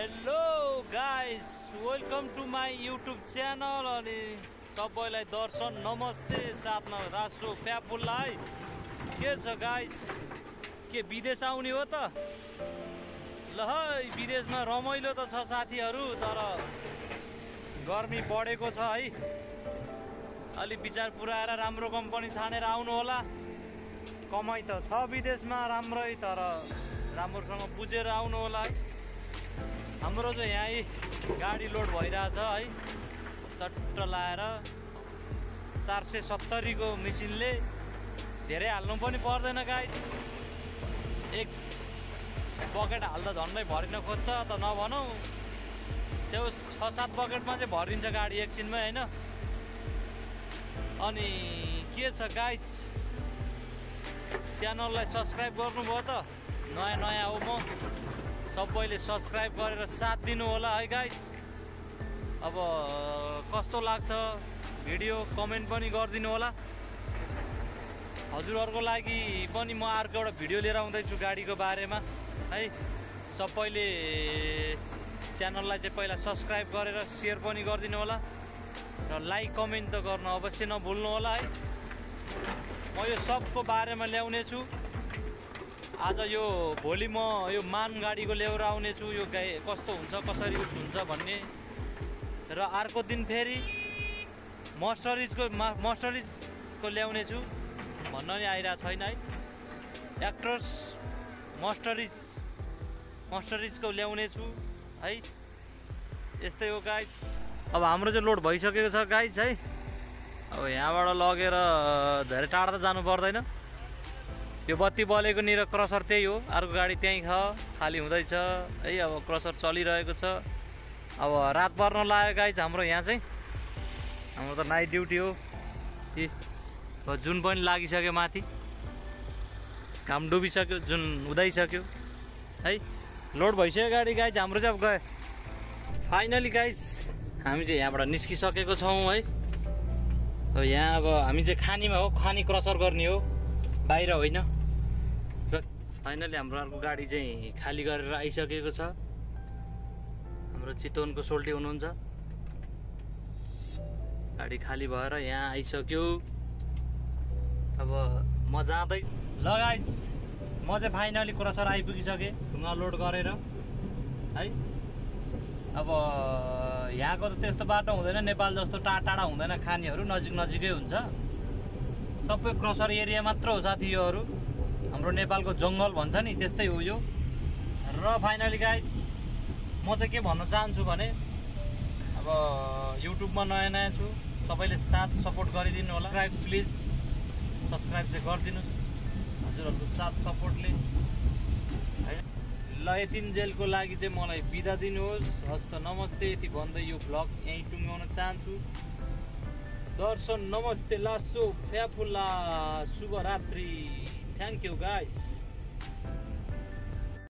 Hello guys, welcome to my YouTube channel. अनि सबैलाई दर्शन नमस्ते, साथमा रासो फ्याफुल्ला है। के छ गाइस, के विदेश आउने हो त? ल है, विदेशमा रमाइलो त छ साथीहरू, तर गर्मी बढेको छ है। अलि विचार पुऱ्याएर राम्रो कम्पनी छानेर आउनु होला। कमाइ त छ विदेशमा राम्रै, तर राम्रोसँग बुझेर आउनु होला है। हाम्रो चाहिँ यहाँ गाडी लोड भइरहेछ है, चट्ट लाएर 470 को मेसिनले। धेरै हाल्नु पनि पर्दैन गाइस, एक बकेट हाल्दा झन्डै भरिन खोज्छ त नभनौ। त्यो 6-7 बकेटमा चाहिँ भरिन्छ गाडी एकछिनमै होइन। अनि के छ गाइस, च्यानललाई सब्सक्राइब गर्नुभयो त? नयाँ हो म, सबैले सब्सक्राइब गरेर साथ दिनु होला है गाइस। अब कस्तो लाग्छ भिडियो कमेन्ट पनि गरिदिनु होला। हजुरहरूको लागि पनि म अर्को एउटा भिडियो लिएर आउँदैछु गाडीको बारेमा है। सबैले च्यानललाई चाहिँ पहिला सब्सक्राइब गरेर सेयर पनि गरिदिनु होला र लाइक कमेन्ट त गर्न अवश्य नभुल्नु होला है। म यो सबको बारेमा ल्याउने छु आज। यो भोलि म यो मान गाडीको ल्याएर आउने छु, यो कस्तो हुन्छ कसरी उस हुन्छ भन्ने। र अर्को दिन फेरि मर्सडिजको ल्याउने छु भन्न नि आइरहेको छैन है। एक्ट्रोस मर्सडिजको ल्याउने छु है। यस्तै हो गाइस। अब हाम्रो चाहिँ लोड भइसकेको छ गाइस है। अब यहाँबाट लगेर धेरै टाढा त जानु पर्दैन। यो बत्ती बलेको नि र क्रसर त्यही हो, अर्को गाडी त्यहीँ खाली हुँदैछ है। अब क्रसर चलिरहेको छ। अब रात पर्न लाग्यो गाइस हाम्रो यहाँ चाहिँ। हाम्रो त नाइट ड्युटी हो। जुन पनि लागिसक्यो, माथि काम डुबिसक्यो, जुन उदाइसक्यो है। लोड भइसक्यो गाडी गाइस हाम्रो चाहिँ। अब गयो फाइनली गाइस, हामी चाहिँ यहाँबाट निस्किसकेको छौँ है। अब यहाँ अब हामी चाहिँ खानीमा हो, खानी क्रसर गर्ने हो, बाहिर होइन। र फाइनली हाम्रो अर्को गाडी चाहिँ खाली गरेर आइसकेको छ। हाम्रो चितवनको सोल्टी हुनुहुन्छ, गाडी खाली भएर यहाँ आइसक्यो। अब म जाँदै ल गाइस, म चाहिँ फाइनली क्रसर आइपुगिसकेँ ढुङ्गा लोड गरेर है। अब यहाँको त त्यस्तो बाटो हुँदैन, नेपाल जस्तो टाढा हुँदैन, खानीहरू नजिकै हुन्छ। सबै क्रसर एरिया मात्र हो साथी योहरू। हाम्रो नेपालको जङ्गल भन्छ नि, त्यस्तै हो यो। र फाइनली गाइस, म चाहिँ के भन्न चाहन्छु भने, अब युट्युबमा नयाँ छु, सबैले साथ सपोर्ट गरिदिनु होला। प्लिज सब्सक्राइब चाहिँ गरिदिनुहोस् हजुरहरूको साथ सपोर्टले है। ल यतिन्जेलको लागि चाहिँ मलाई बिदा दिनुहोस्। हस्त नमस्ते, यति भन्दै यो भ्लग यहीँ टुङ्ग्याउन चाहन्छु। दर्शन नमस्ते, लासो फ्याफुल्ला, शुभरात्रि। Thank you guys.